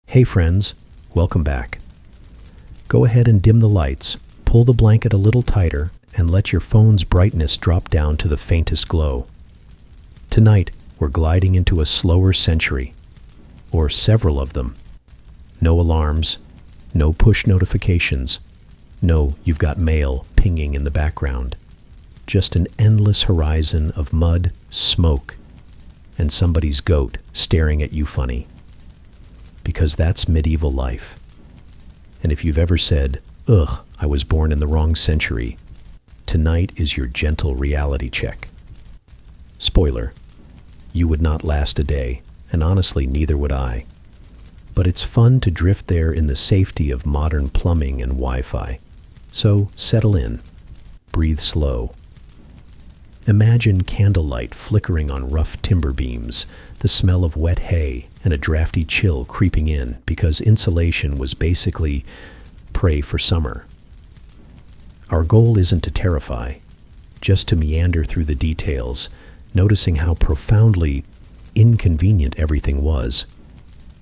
Hey friends, welcome back. Go ahead and dim the lights, pull the blanket a little tighter, and let your phone's brightness drop down to the faintest glow. Tonight, we're gliding into a slower century, or several of them. No alarms, no push notifications, no "you've got mail" pinging in the background. Just an endless horizon of mud, smoke, and somebody's goat staring at you funny. Because that's medieval life. And if you've ever said, "Ugh, I was born in the wrong century," tonight is your gentle reality check. Spoiler, you would not last a day, and honestly, neither would I. But it's fun to drift there in the safety of modern plumbing and Wi-Fi. So settle in, breathe slow. Imagine candlelight flickering on rough timber beams, the smell of wet hay, and a drafty chill creeping in because insulation was basically pray for summer. Our goal isn't to terrify, just to meander through the details, noticing how profoundly inconvenient everything was.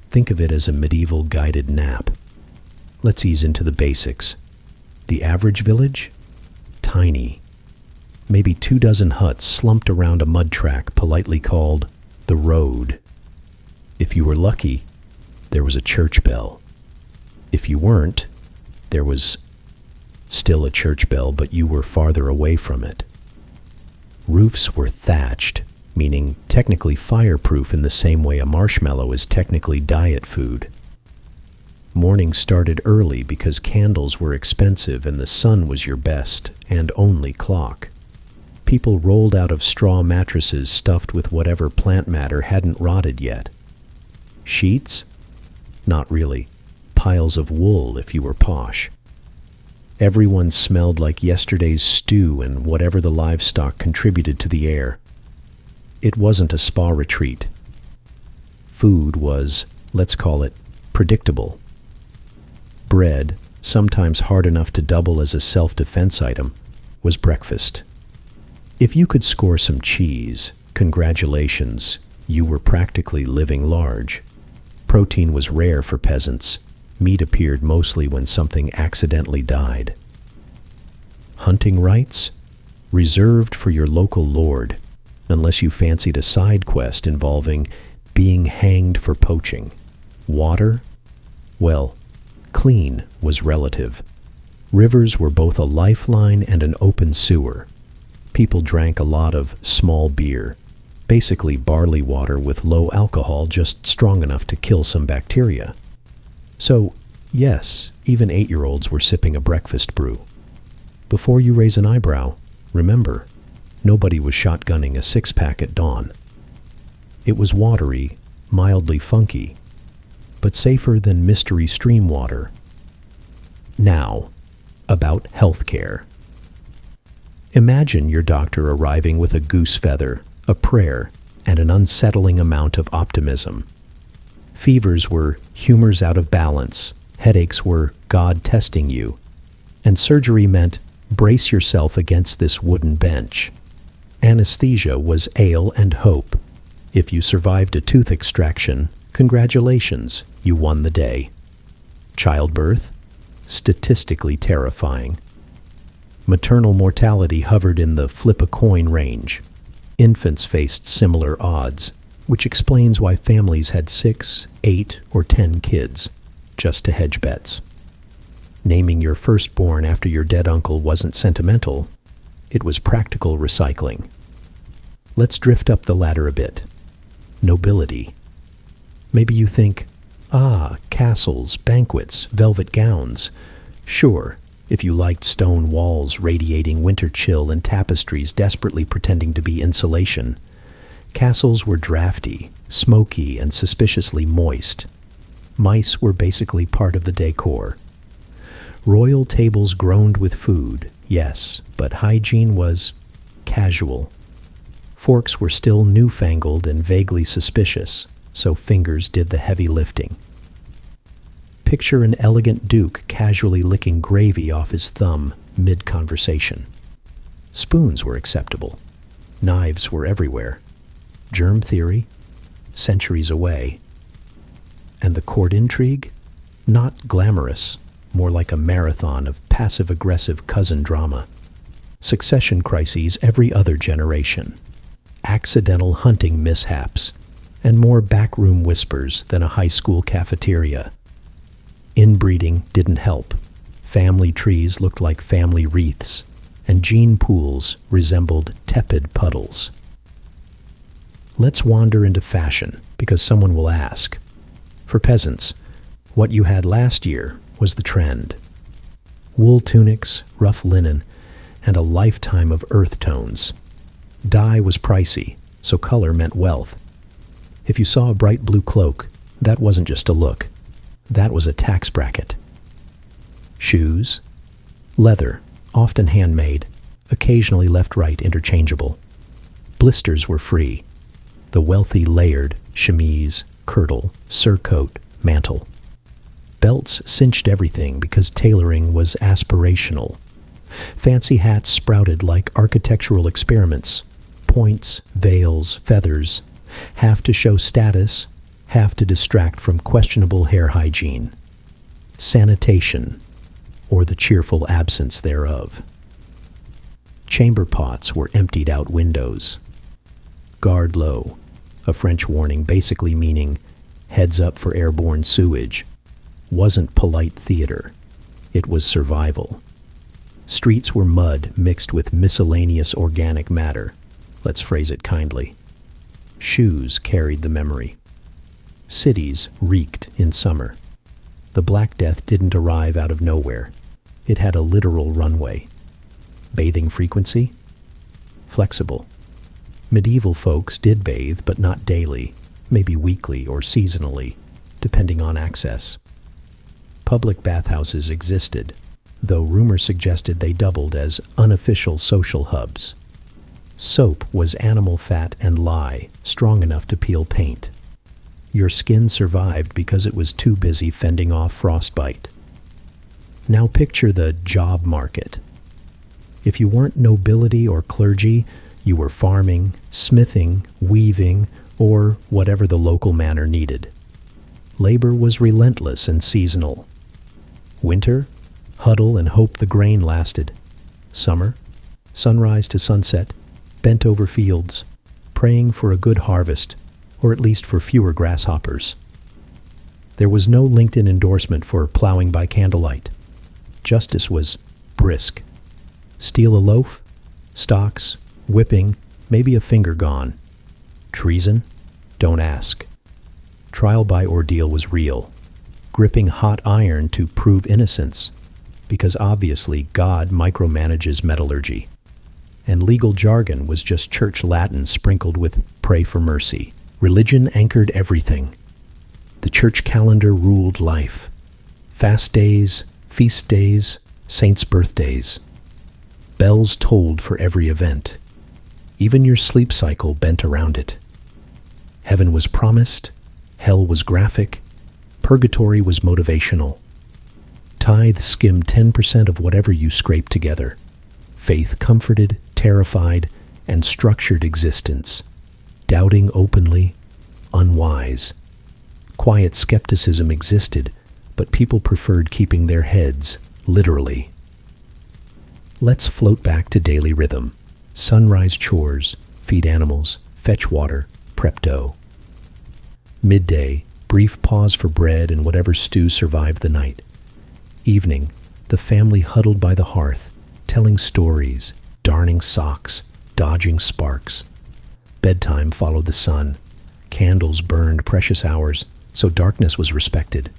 Think of it as a medieval guided nap. Let's ease into the basics. The average village? Tiny. Maybe 24 huts slumped around a mud track politely called the road. If you were lucky, there was a church bell. If you weren't, there was still a church bell, but you were farther away from it. Roofs were thatched, meaning technically fireproof in the same way a marshmallow is technically diet food. Morning started early because candles were expensive and the sun was your best and only clock. People rolled out of straw mattresses stuffed with whatever plant matter hadn't rotted yet. Sheets? Not really. Piles of wool if you were posh. Everyone smelled like yesterday's stew and whatever the livestock contributed to the air. It wasn't a spa retreat. Food was, let's call it, predictable. Bread, sometimes hard enough to double as a self-defense item, was breakfast. If you could score some cheese, congratulations, you were practically living large. Protein was rare for peasants. Meat appeared mostly when something accidentally died. Hunting rights? Reserved for your local lord, unless you fancied a side quest involving being hanged for poaching. Water? Well, clean was relative. Rivers were both a lifeline and an open sewer. People drank a lot of small beer, basically barley water with low alcohol, just strong enough to kill some bacteria. So, yes, even 8-year-olds were sipping a breakfast brew. Before you raise an eyebrow, remember, nobody was shotgunning a 6-pack at dawn. It was watery, mildly funky, but safer than mystery stream water. Now, about healthcare. Imagine your doctor arriving with a goose feather, a prayer, and an unsettling amount of optimism. Fevers were humors out of balance, headaches were God testing you, and surgery meant brace yourself against this wooden bench. Anesthesia was ale and hope. If you survived a tooth extraction, congratulations, you won the day. Childbirth? Statistically terrifying. Maternal mortality hovered in the flip-a-coin range. Infants faced similar odds, which explains why families had 6, 8, or 10 kids, just to hedge bets. Naming your firstborn after your dead uncle wasn't sentimental, it was practical recycling. Let's drift up the ladder a bit. Nobility. Maybe you think, castles, banquets, velvet gowns. Sure, if you liked stone walls radiating winter chill and tapestries desperately pretending to be insulation. Castles were drafty, smoky, and suspiciously moist. Mice were basically part of the decor. Royal tables groaned with food, yes, but hygiene was casual. Forks were still newfangled and vaguely suspicious, so fingers did the heavy lifting. Picture an elegant duke casually licking gravy off his thumb mid-conversation. Spoons were acceptable. Knives were everywhere. Germ theory? Centuries away. And the court intrigue? Not glamorous, more like a marathon of passive-aggressive cousin drama. Succession crises every other generation. Accidental hunting mishaps, and more backroom whispers than a high school cafeteria. Inbreeding didn't help. Family trees looked like family wreaths, and gene pools resembled tepid puddles. Let's wander into fashion, because someone will ask. For peasants, what you had last year was the trend. Wool tunics, rough linen, and a lifetime of earth tones. Dye was pricey, so color meant wealth. If you saw a bright blue cloak, that wasn't just a look. That was a tax bracket. Shoes? Leather, often handmade, occasionally left-right interchangeable. Blisters were free. The wealthy layered chemise, kirtle, surcoat, mantle. Belts cinched everything because tailoring was aspirational. Fancy hats sprouted like architectural experiments. Points, veils, feathers, half to show status, half to distract from questionable hair hygiene. Sanitation, or the cheerful absence thereof. Chamber pots were emptied out windows. Guard low, a French warning basically meaning heads up for airborne sewage, wasn't polite theater. It was survival. Streets were mud mixed with miscellaneous organic matter. Let's phrase it kindly. Shoes carried the memory. Cities reeked in summer. The Black Death didn't arrive out of nowhere. It had a literal runway. Bathing frequency? Flexible. Medieval folks did bathe, but not daily, maybe weekly or seasonally, depending on access. Public bathhouses existed, though rumor suggested they doubled as unofficial social hubs. Soap was animal fat and lye, strong enough to peel paint. Your skin survived because it was too busy fending off frostbite. Now picture the job market. If you weren't nobility or clergy, you were farming, smithing, weaving, or whatever the local manor needed. Labor was relentless and seasonal. Winter? Huddle and hope the grain lasted. Summer? Sunrise to sunset, bent over fields, praying for a good harvest, or at least for fewer grasshoppers. There was no LinkedIn endorsement for plowing by candlelight. Justice was brisk. Steal a loaf? Stocks, whipping, maybe a finger gone. Treason? Don't ask. Trial by ordeal was real, gripping hot iron to prove innocence, because obviously God micromanages metallurgy. And legal jargon was just church Latin sprinkled with pray for mercy. Religion anchored everything. The church calendar ruled life. Fast days, feast days, saints' birthdays. Bells tolled for every event. Even your sleep cycle bent around it. Heaven was promised, hell was graphic, purgatory was motivational. Tithe skimmed 10% of whatever you scraped together. Faith comforted, terrified, and structured existence. Doubting openly, unwise. Quiet skepticism existed, but people preferred keeping their heads, literally. Let's float back to daily rhythm. Sunrise chores, feed animals, fetch water, prep dough. Midday, brief pause for bread and whatever stew survived the night. Evening, the family huddled by the hearth, telling stories, darning socks, dodging sparks. Bedtime followed the sun. Candles burned precious hours, so darkness was respected.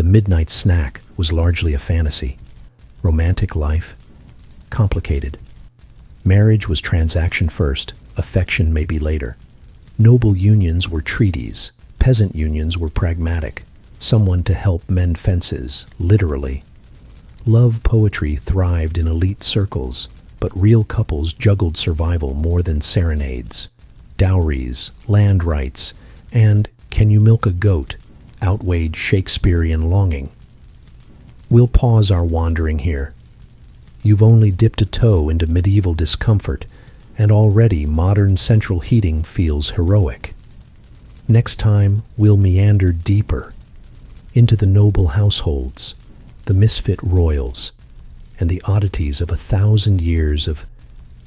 The midnight snack was largely a fantasy. Romantic life? Complicated. Marriage was transaction first, affection maybe later. Noble unions were treaties. Peasant unions were pragmatic. Someone to help mend fences, literally. Love poetry thrived in elite circles, but real couples juggled survival more than serenades. Dowries, land rights, and can you milk a goat outweighed Shakespearean longing. We'll pause our wandering here. You've only dipped a toe into medieval discomfort, and already modern central heating feels heroic. Next time, we'll meander deeper into the noble households, the misfit royals, and the oddities of 1,000 years of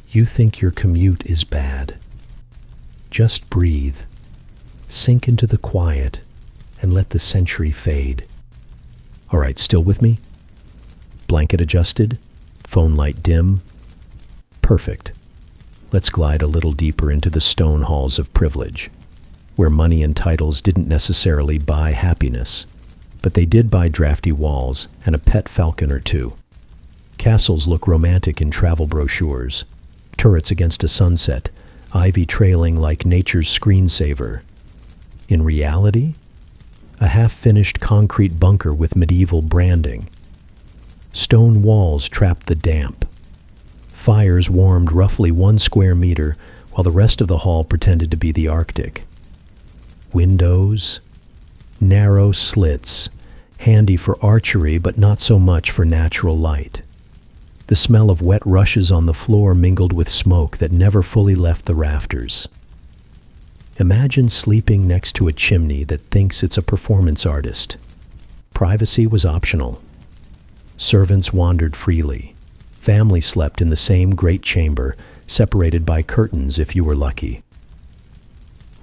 "you think your commute is bad." Just breathe, sink into the quiet, and let the century fade. All right, still with me? Blanket adjusted? Phone light dim? Perfect. Let's glide a little deeper into the stone halls of privilege, where money and titles didn't necessarily buy happiness, but they did buy drafty walls and a pet falcon or two. Castles look romantic in travel brochures, turrets against a sunset, ivy trailing like nature's screensaver. In reality, a half-finished concrete bunker with medieval branding. Stone walls trapped the damp. Fires warmed roughly 1 square meter, while the rest of the hall pretended to be the Arctic. Windows, narrow slits, handy for archery but not so much for natural light. The smell of wet rushes on the floor mingled with smoke that never fully left the rafters. Imagine sleeping next to a chimney that thinks it's a performance artist. Privacy was optional. Servants wandered freely. Family slept in the same great chamber, separated by curtains if you were lucky.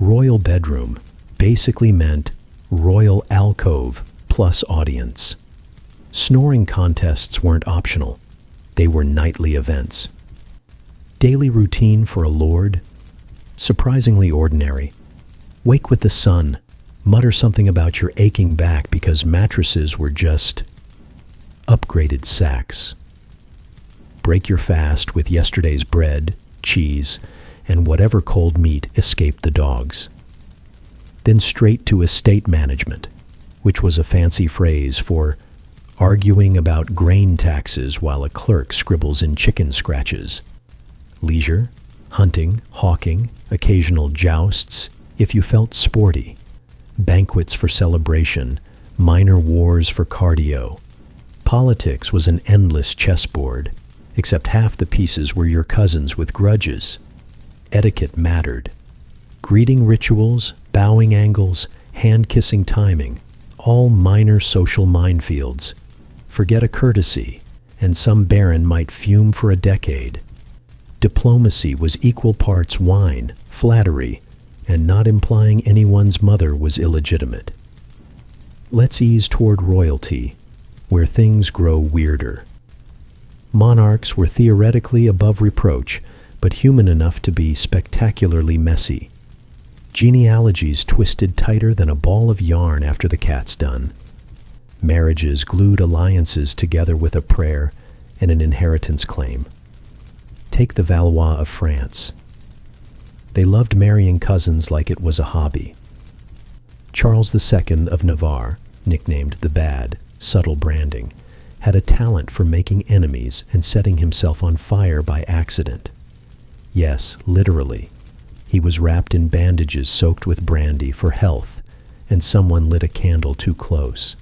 Royal bedroom basically meant royal alcove plus audience. Snoring contests weren't optional. They were nightly events. Daily routine for a lord? Surprisingly ordinary. Wake with the sun, mutter something about your aching back because mattresses were just upgraded sacks. Break your fast with yesterday's bread, cheese, and whatever cold meat escaped the dogs. Then straight to estate management, which was a fancy phrase for arguing about grain taxes while a clerk scribbles in chicken scratches. Leisure, hunting, hawking, occasional jousts, if you felt sporty. Banquets for celebration, minor wars for cardio. Politics was an endless chessboard, except half the pieces were your cousins with grudges. Etiquette mattered. Greeting rituals, bowing angles, hand-kissing timing, all minor social minefields. Forget a courtesy, and some baron might fume for a decade. Diplomacy was equal parts wine, flattery, and not implying anyone's mother was illegitimate. Let's ease toward royalty, where things grow weirder. Monarchs were theoretically above reproach, but human enough to be spectacularly messy. Genealogies twisted tighter than a ball of yarn after the cat's done. Marriages glued alliances together with a prayer and an inheritance claim. Take the Valois of France. They loved marrying cousins like it was a hobby. Charles II of Navarre, nicknamed the Bad, subtle branding, had a talent for making enemies and setting himself on fire by accident. Yes, literally. He was wrapped in bandages soaked with brandy for health, and someone lit a candle too close.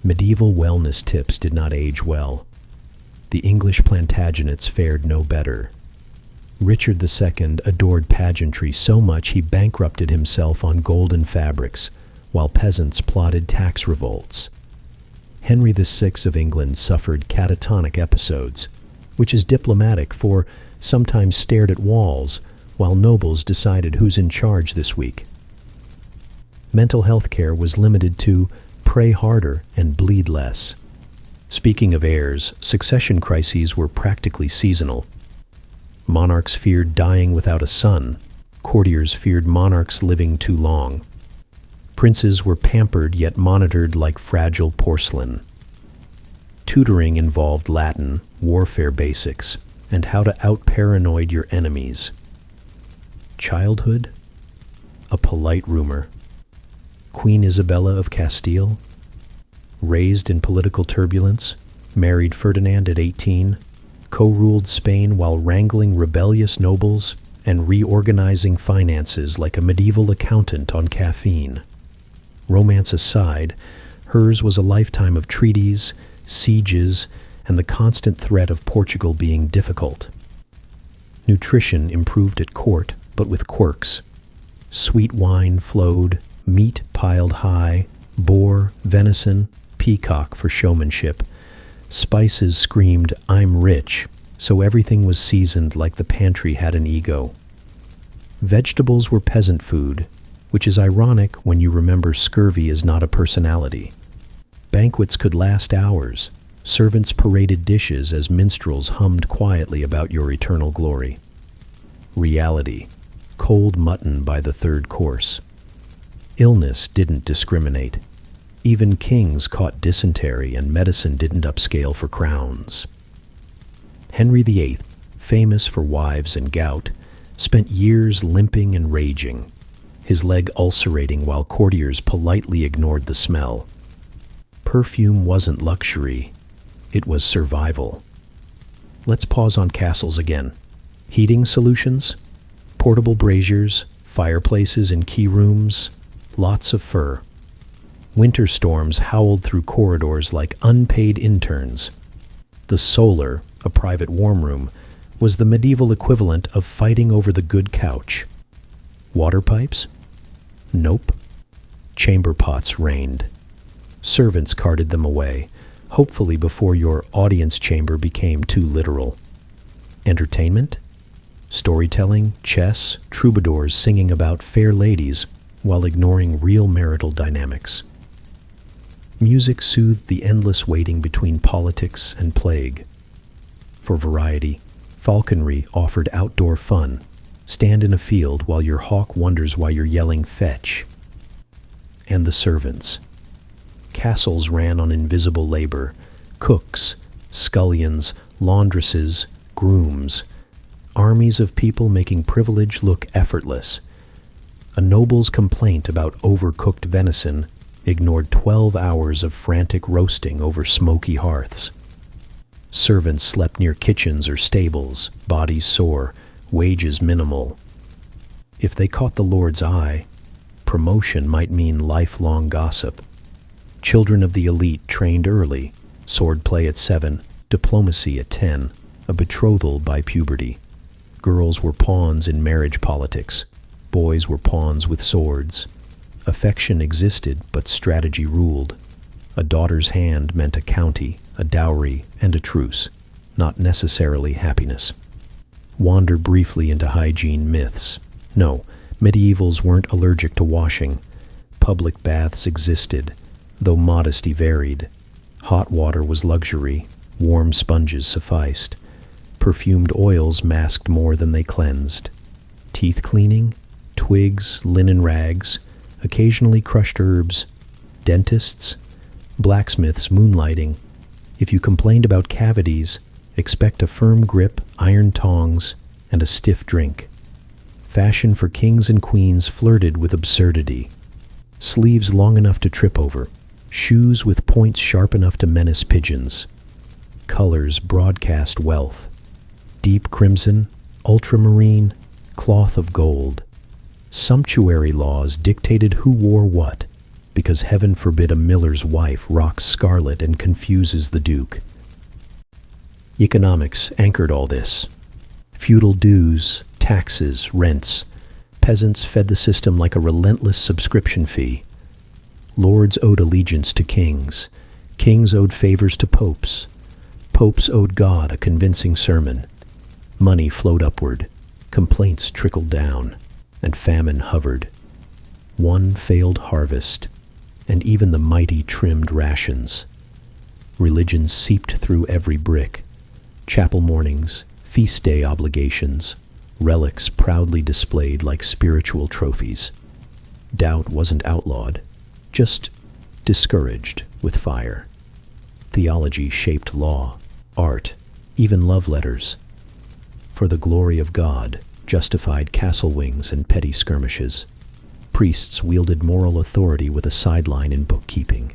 Medieval wellness tips did not age well. The English Plantagenets fared no better. Richard II adored pageantry so much he bankrupted himself on golden fabrics, while peasants plotted tax revolts. Henry VI of England suffered catatonic episodes, which is diplomatic, for sometimes stared at walls while nobles decided who's in charge this week. Mental health care was limited to pray harder and bleed less. Speaking of heirs, succession crises were practically seasonal. Monarchs feared dying without a son. Courtiers feared monarchs living too long. Princes were pampered yet monitored like fragile porcelain. Tutoring involved Latin, warfare basics, and how to out-paranoid your enemies. Childhood? A polite rumor. Queen Isabella of Castile? Raised in political turbulence, married Ferdinand at 18, co-ruled Spain while wrangling rebellious nobles and reorganizing finances like a medieval accountant on caffeine. Romance aside, hers was a lifetime of treaties, sieges, and the constant threat of Portugal being difficult. Nutrition improved at court, but with quirks. Sweet wine flowed, meat piled high, Boar, venison, peacock for showmanship. Spices screamed, "I'm rich," so everything was seasoned like the pantry had an ego. Vegetables were peasant food, which is ironic when you remember scurvy is not a personality. Banquets could last hours. Servants paraded dishes as minstrels hummed quietly about your eternal glory. Reality: cold mutton by the third course. Illness didn't discriminate. Even kings caught dysentery and medicine didn't upscale for crowns. Henry VIII, famous for wives and gout, spent years limping and raging, his leg ulcerating while courtiers politely ignored the smell. Perfume wasn't luxury, it was survival. Let's pause on castles again. Heating solutions? Portable braziers, fireplaces in key rooms, lots of fur. Winter storms howled through corridors like unpaid interns. The solar, a private warm room, was the medieval equivalent of fighting over the good couch. Water pipes? Nope. Chamber pots reigned. Servants carted them away, hopefully before your audience chamber became too literal. Entertainment? Storytelling, chess, troubadours singing about fair ladies while ignoring real marital dynamics. Music soothed the endless waiting between politics and plague. For variety, falconry offered outdoor fun. Stand in a field while your hawk wonders why you're yelling "fetch." And the servants. Castles ran on invisible labor: cooks, scullions, laundresses, grooms. Armies of people making privilege look effortless. A noble's complaint about overcooked venison ignored 12 hours of frantic roasting over smoky hearths. Servants slept near kitchens or stables, bodies sore, wages minimal. If they caught the Lord's eye, promotion might mean lifelong gossip. Children of the elite trained early, swordplay at 7, diplomacy at 10, a betrothal by puberty. Girls were pawns in marriage politics. Boys were pawns with swords. Affection existed, but strategy ruled. A daughter's hand meant a county, a dowry, and a truce, not necessarily happiness. Wander briefly into hygiene myths. No, medievals weren't allergic to washing. Public baths existed, though modesty varied. Hot water was luxury, warm sponges sufficed. Perfumed oils masked more than they cleansed. Teeth cleaning? Twigs, linen rags, occasionally crushed herbs. Dentists? Blacksmiths moonlighting. If you complained about cavities, expect a firm grip, iron tongs, and a stiff drink. Fashion for kings and queens flirted with absurdity. Sleeves long enough to trip over. Shoes with points sharp enough to menace pigeons. Colors broadcast wealth. Deep crimson, ultramarine, cloth of gold. Sumptuary laws dictated who wore what, because heaven forbid a miller's wife rocks scarlet and confuses the duke. Economics anchored all this. Feudal dues, taxes, rents. Peasants fed the system like a relentless subscription fee. Lords owed allegiance to kings. Kings owed favors to popes. Popes owed God a convincing sermon. Money flowed upward. Complaints trickled down. And famine hovered. One failed harvest, and even the mighty trimmed rations. Religion seeped through every brick. Chapel mornings, feast day obligations, relics proudly displayed like spiritual trophies. Doubt wasn't outlawed, just discouraged with fire. Theology shaped law, art, even love letters. For the glory of God justified castle wings and petty skirmishes. Priests wielded moral authority with a sideline in bookkeeping.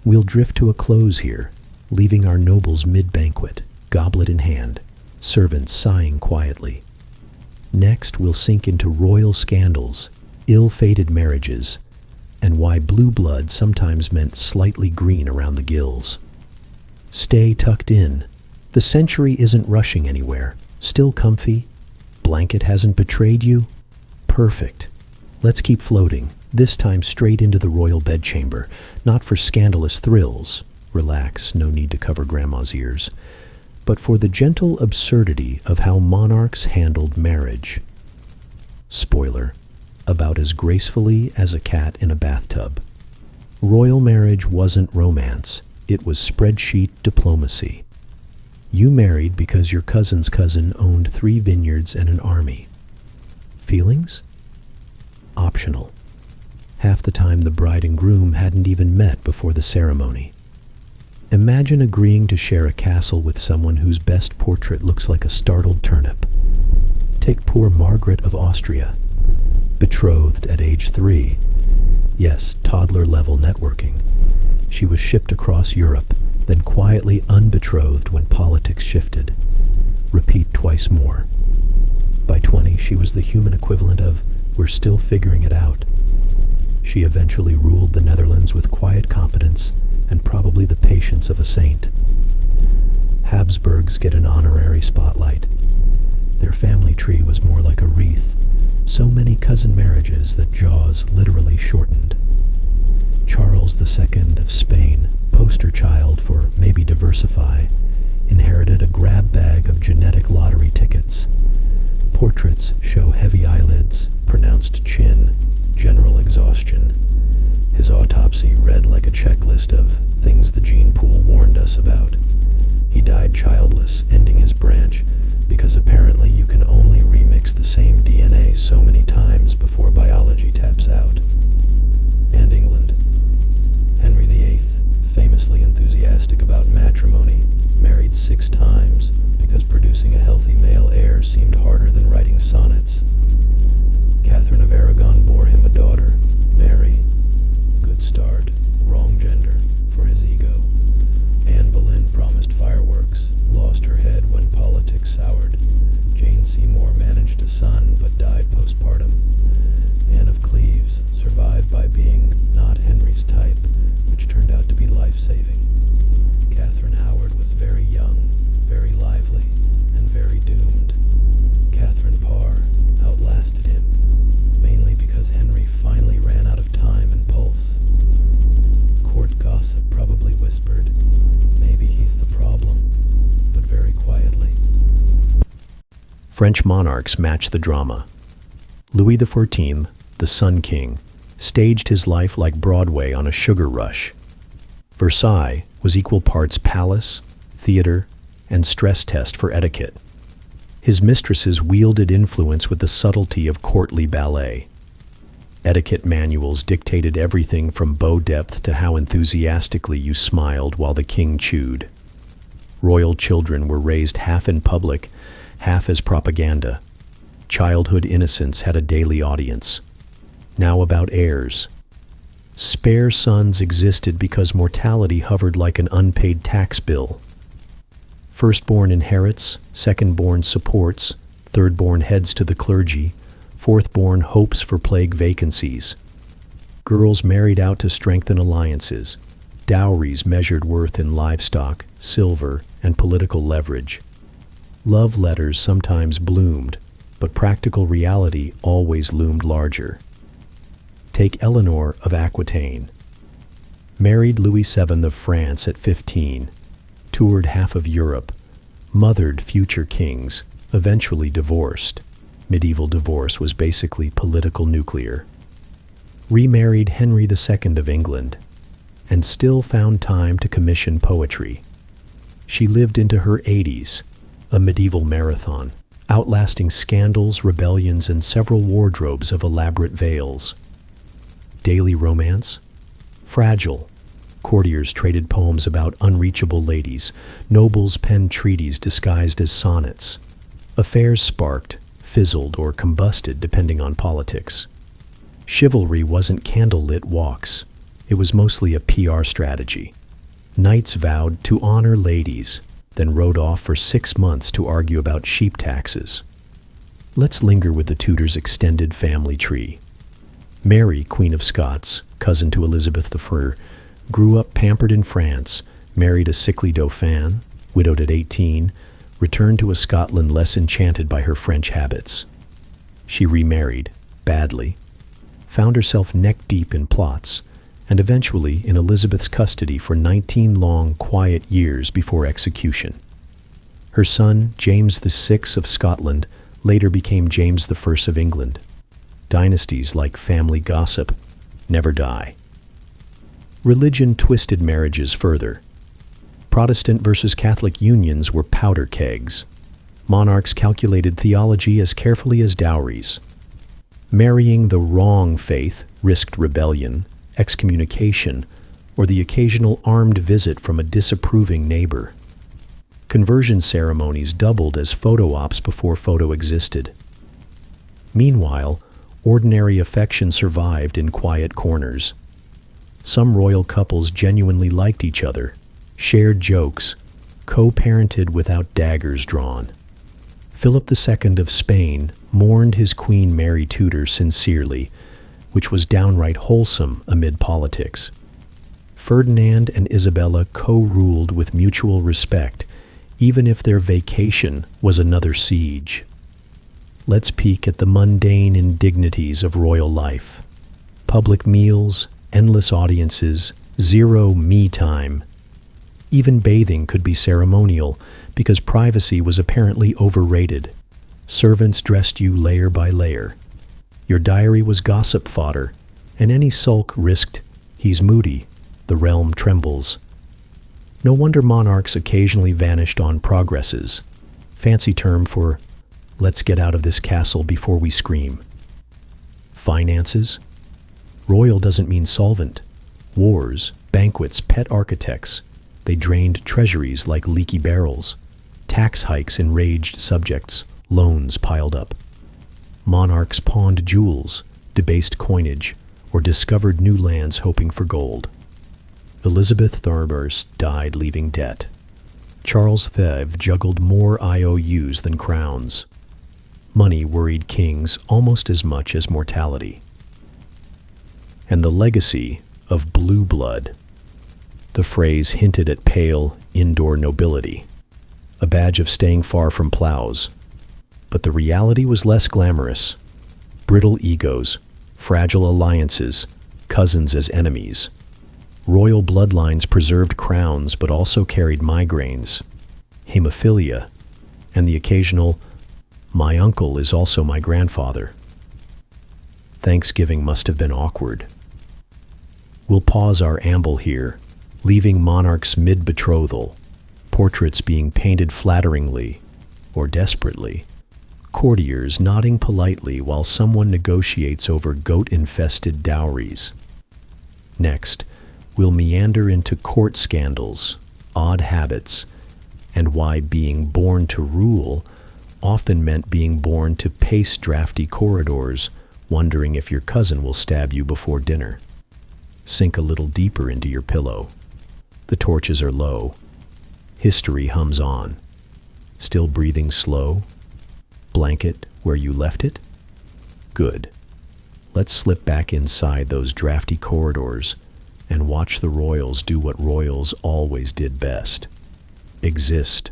We'll drift to a close here, leaving our nobles mid-banquet, goblet in hand, servants sighing quietly. Next, we'll sink into royal scandals, ill-fated marriages, and why blue blood sometimes meant slightly green around the gills. Stay tucked in. The century isn't rushing anywhere. Still comfy? Blanket hasn't betrayed you? Perfect. Let's keep floating, This time straight into the royal bedchamber, not for scandalous thrills, relax, no need to cover grandma's ears, but for the gentle absurdity of how monarchs handled marriage. Spoiler, about as gracefully as a cat in a bathtub. Royal marriage wasn't romance, it was spreadsheet diplomacy. You married because your cousin's cousin owned 3 vineyards and an army. Feelings? Optional. Half the time the bride and groom hadn't even met before the ceremony. Imagine agreeing to share a castle with someone whose best portrait looks like a startled turnip. Take poor Margaret of Austria. Betrothed at age 3. Yes, toddler-level networking. She was shipped across Europe, then quietly unbetrothed when politics shifted. Repeat twice more. By 20, she was the human equivalent of, "We're still figuring it out." She eventually ruled the Netherlands with quiet competence and probably the patience of a saint. Habsburgs get an honorary spotlight. Their family tree was more like a wreath, so many cousin marriages that jaws literally shortened. Charles II of Spain, poster child for maybe diversify, inherited a grab bag of genetic lottery tickets. Portraits show heavy eyelids, pronounced chin, general exhaustion. His autopsy read like a checklist of things the gene pool warned us about. He died childless, ending his branch, because apparently you can only remix the same DNA so many times before biology taps out. And England. Henry VIII, famously enthusiastic about matrimony, married 6 times because producing a healthy male heir seemed harder than writing sonnets. Catherine of Aragon bore him a daughter, Mary. Good start, wrong gender, for his ego. Anne Boleyn promised fireworks, lost her head when politics soured. Jane Seymour managed a son, but died postpartum. Anne of Cleves survived by being not Henry's type, which turned out to be life-saving. Catherine Howard was very young, very lively, and very doomed. Catherine Parr outlasted him, mainly because Henry finally ran out of time and pulse. Court gossip probably whispered, maybe he's the problem, but very quietly. French monarchs match the drama. Louis XIV, the Sun King, staged his life like Broadway on a sugar rush. Versailles was equal parts palace, theater, and stress test for etiquette. His mistresses wielded influence with the subtlety of courtly ballet. Etiquette manuals dictated everything from bow depth to how enthusiastically you smiled while the king chewed. Royal children were raised half in public, half as propaganda. Childhood innocence had a daily audience. Now about heirs. Spare sons existed because mortality hovered like an unpaid tax bill. Firstborn inherits, secondborn supports, thirdborn heads to the clergy, fourthborn hopes for plague vacancies. Girls married out to strengthen alliances. Dowries measured worth in livestock, silver, and political leverage. Love letters sometimes bloomed, but practical reality always loomed larger. Take Eleanor of Aquitaine. Married Louis VII of France at 15, toured half of Europe, mothered future kings, eventually divorced. Medieval divorce was basically political nuclear. Remarried Henry II of England, and still found time to commission poetry. She lived into her 80s, a medieval marathon, outlasting scandals, rebellions, and several wardrobes of elaborate veils. Daily romance? Fragile. Courtiers traded poems about unreachable ladies. Nobles penned treaties disguised as sonnets. Affairs sparked, fizzled, or combusted depending on politics. Chivalry wasn't candlelit walks. It was mostly a PR strategy. Knights vowed to honor ladies, then rode off for 6 months to argue about sheep taxes. Let's linger with the Tudors' extended family tree. Mary, Queen of Scots, cousin to Elizabeth I, grew up pampered in France, married a sickly dauphin, widowed at 18, returned to a Scotland less enchanted by her French habits. She remarried, badly. found herself neck-deep in plots, and eventually in Elizabeth's custody for 19 long, quiet years before execution. Her son, James VI of Scotland, later became James I of England. Dynasties, like family gossip, never die. Religion twisted marriages further. Protestant versus Catholic unions were powder kegs. Monarchs calculated theology as carefully as dowries. Marrying the wrong faith risked rebellion, excommunication, or the occasional armed visit from a disapproving neighbor. Conversion ceremonies doubled as photo ops before photo existed. Meanwhile, ordinary affection survived in quiet corners. Some royal couples genuinely liked each other, shared jokes, co-parented without daggers drawn. Philip II of Spain mourned his Queen Mary Tudor sincerely, which was downright wholesome amid politics. Ferdinand and Isabella co-ruled with mutual respect, even if their vacation was another siege. Let's peek at the mundane indignities of royal life. Public meals, endless audiences, zero me time. Even bathing could be ceremonial because privacy was apparently overrated. Servants dressed you layer by layer. Your diary was gossip fodder, and any sulk risked, "He's moody, the realm trembles." No wonder monarchs occasionally vanished on progresses, fancy term for "let's get out of this castle before we scream." Finances? Royal doesn't mean solvent. Wars, banquets, pet architects. They drained treasuries like leaky barrels. Tax hikes enraged subjects. Loans piled up. Monarchs pawned jewels, debased coinage, or discovered new lands hoping for gold. Elizabeth Thurburst died leaving debt. Charles V juggled more IOUs than crowns. Money worried kings almost as much as mortality. And the legacy of blue blood. The phrase hinted at pale, indoor nobility, a badge of staying far from plows. But the reality was less glamorous. Brittle egos, fragile alliances, cousins as enemies. Royal bloodlines preserved crowns but also carried migraines, hemophilia, and the occasional, "my uncle is also my grandfather." Thanksgiving must have been awkward. We'll pause our amble here, leaving monarchs mid-betrothal, portraits being painted flatteringly or desperately, courtiers nodding politely while someone negotiates over goat-infested dowries. Next, we'll meander into court scandals, odd habits, and why being born to rule often meant being born to pace drafty corridors, wondering if your cousin will stab you before dinner. Sink a little deeper into your pillow. The torches are low. History hums on. Still breathing slow? Blanket where you left it? Good. Let's slip back inside those drafty corridors and watch the royals do what royals always did best. Exist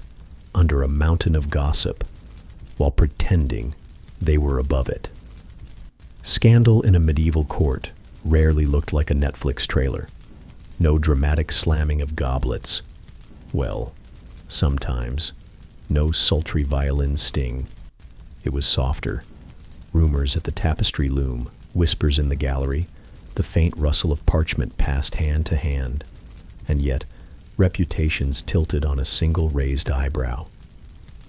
under a mountain of gossip while pretending they were above it. Scandal in a medieval court rarely looked like a Netflix trailer. No dramatic slamming of goblets. Well, sometimes. No sultry violin sting. It was softer. Rumors at the tapestry loom, whispers in the gallery, the faint rustle of parchment passed hand to hand, and yet reputations tilted on a single raised eyebrow.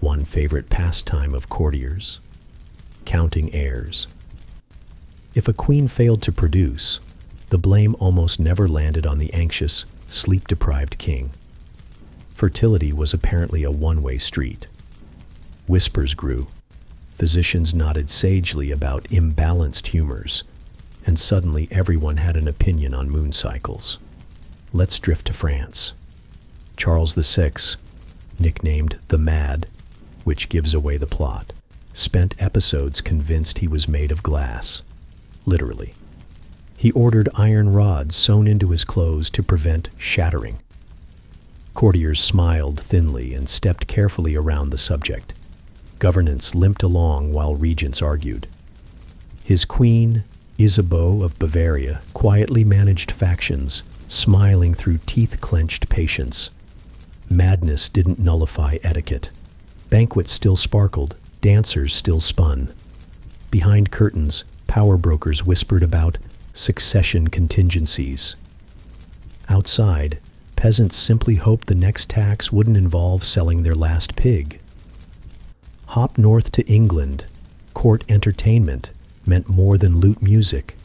One favorite pastime of courtiers: counting heirs. If a queen failed to produce, the blame almost never landed on the anxious, sleep-deprived king. Fertility was apparently a one-way street. Whispers grew. Physicians nodded sagely about imbalanced humors, and suddenly everyone had an opinion on moon cycles. Let's drift to France. Charles VI, nicknamed the Mad, which gives away the plot, spent episodes convinced he was made of glass. Literally. He ordered iron rods sewn into his clothes to prevent shattering. Courtiers smiled thinly and stepped carefully around the subject. Governance limped along while regents argued. His queen, Isabeau of Bavaria quietly managed factions, smiling through teeth-clenched patience. Madness didn't nullify etiquette. Banquets still sparkled, dancers still spun. Behind curtains, power brokers whispered about succession contingencies. Outside, peasants simply hoped the next tax wouldn't involve selling their last pig. Hop north to England. Court entertainment meant more than lute music.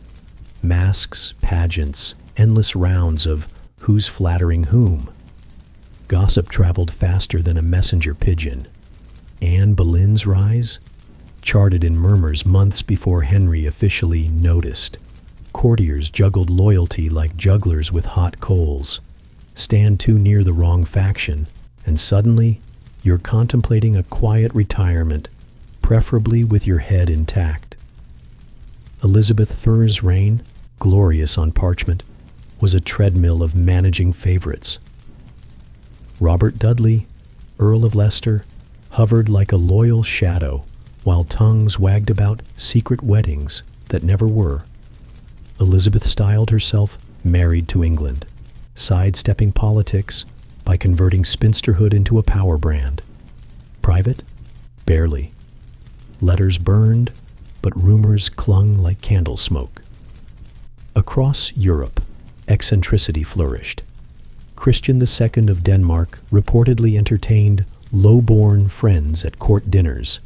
Masks, pageants, endless rounds of who's flattering whom. Gossip traveled faster than a messenger pigeon. Anne Boleyn's rise? Charted in murmurs months before Henry officially noticed. Courtiers juggled loyalty like jugglers with hot coals. Stand too near the wrong faction, and suddenly you're contemplating a quiet retirement, preferably with your head intact. Elizabeth Furr's reign, glorious on parchment, was a treadmill of managing favorites. Robert Dudley, Earl of Leicester, hovered like a loyal shadow, while tongues wagged about secret weddings that never were. Elizabeth styled herself married to England, sidestepping politics by converting spinsterhood into a power brand. Private? Barely. Letters burned, but rumors clung like candle smoke. Across Europe, eccentricity flourished. Christian II of Denmark reportedly entertained low-born friends at court dinners,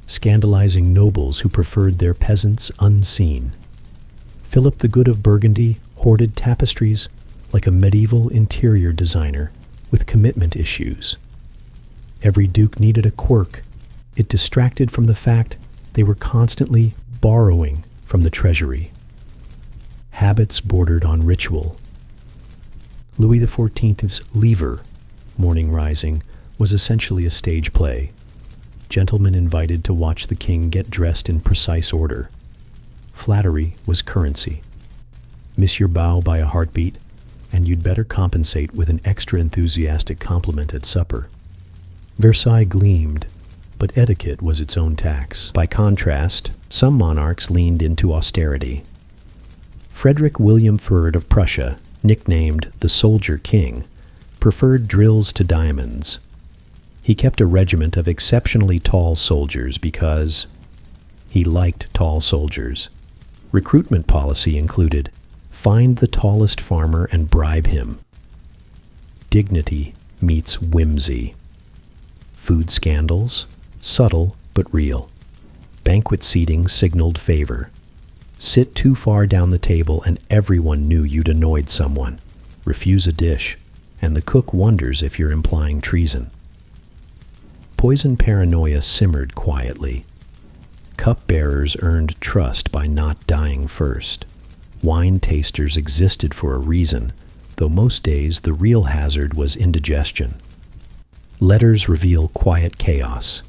scandalizing nobles who preferred their peasants unseen. Philip the Good of Burgundy hoarded tapestries like a medieval interior designer with commitment issues. Every duke needed a quirk. It distracted from the fact they were constantly borrowing from the treasury. Habits bordered on ritual. Louis XIV's Lever, morning rising, was essentially a stage play. Gentlemen invited to watch the king get dressed in precise order. Flattery was currency. Miss your bow by a heartbeat, and you'd better compensate with an extra enthusiastic compliment at supper. Versailles gleamed, but etiquette was its own tax. By contrast, some monarchs leaned into austerity. Frederick William Ferd of Prussia, nicknamed the Soldier King, preferred drills to diamonds. He kept a regiment of exceptionally tall soldiers because he liked tall soldiers. Recruitment policy included find the tallest farmer and bribe him. Dignity meets whimsy. Food scandals, subtle but real. Banquet seating signaled favor. Sit too far down the table and everyone knew you'd annoyed someone. Refuse a dish, and the cook wonders if you're implying treason. Poison paranoia simmered quietly. Cup-bearers earned trust by not dying first. Wine tasters existed for a reason, though most days the real hazard was indigestion. Letters reveal quiet chaos.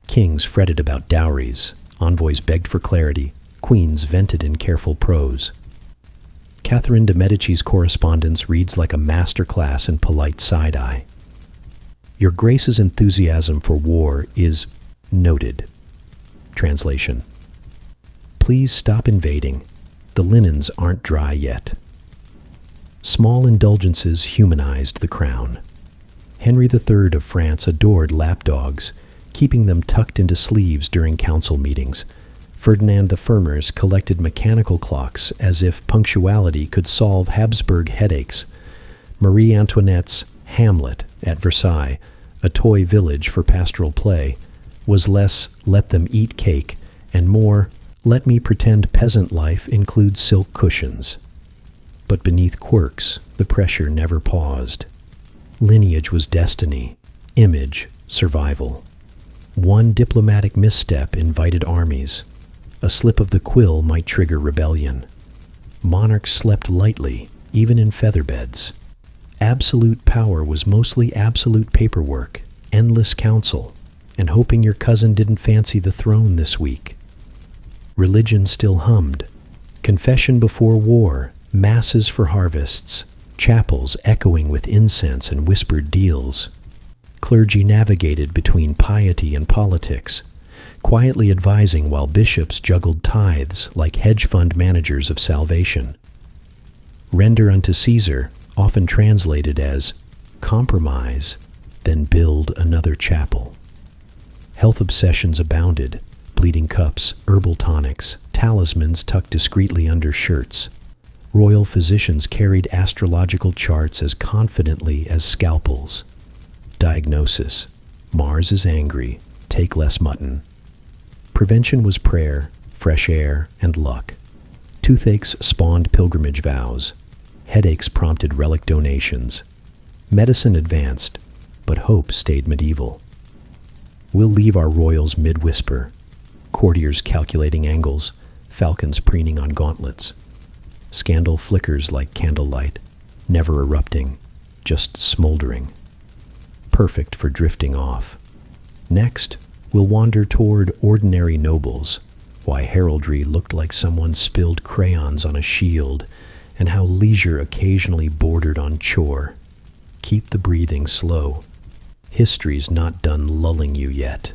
Kings fretted about dowries, envoys begged for clarity, queens vented in careful prose. Catherine de' Medici's correspondence reads like a masterclass in polite side-eye. Your Grace's enthusiasm for war is noted. Translation: please stop invading. The linens aren't dry yet. Small indulgences humanized the crown. Henry III of France adored lapdogs, keeping them tucked into sleeves during council meetings. Ferdinand the Firmers collected mechanical clocks as if punctuality could solve Habsburg headaches. Marie Antoinette's Hamlet at Versailles, a toy village for pastoral play, was less let them eat cake and more let me pretend peasant life includes silk cushions. But beneath quirks, the pressure never paused. Lineage was destiny, image, survival. One diplomatic misstep invited armies. A slip of the quill might trigger rebellion. Monarchs slept lightly, even in featherbeds. Absolute power was mostly absolute paperwork, endless counsel, and hoping your cousin didn't fancy the throne this week. Religion still hummed. Confession before war, masses for harvests, chapels echoing with incense and whispered deals. Clergy navigated between piety and politics, quietly advising while bishops juggled tithes like hedge fund managers of salvation. Render unto Caesar, often translated as compromise, then build another chapel. Health obsessions abounded, bleeding cups, herbal tonics, talismans tucked discreetly under shirts. Royal physicians carried astrological charts as confidently as scalpels. Diagnosis: Mars is angry, take less mutton. Prevention was prayer, fresh air, and luck. Toothaches spawned pilgrimage vows. Headaches prompted relic donations. Medicine advanced, but hope stayed medieval. We'll leave our royals mid-whisper, courtiers calculating angles, falcons preening on gauntlets. Scandal flickers like candlelight, never erupting, just smoldering. Perfect for drifting off. Next, we'll wander toward ordinary nobles, why heraldry looked like someone spilled crayons on a shield, and how leisure occasionally bordered on chore. Keep the breathing slow. History's not done lulling you yet.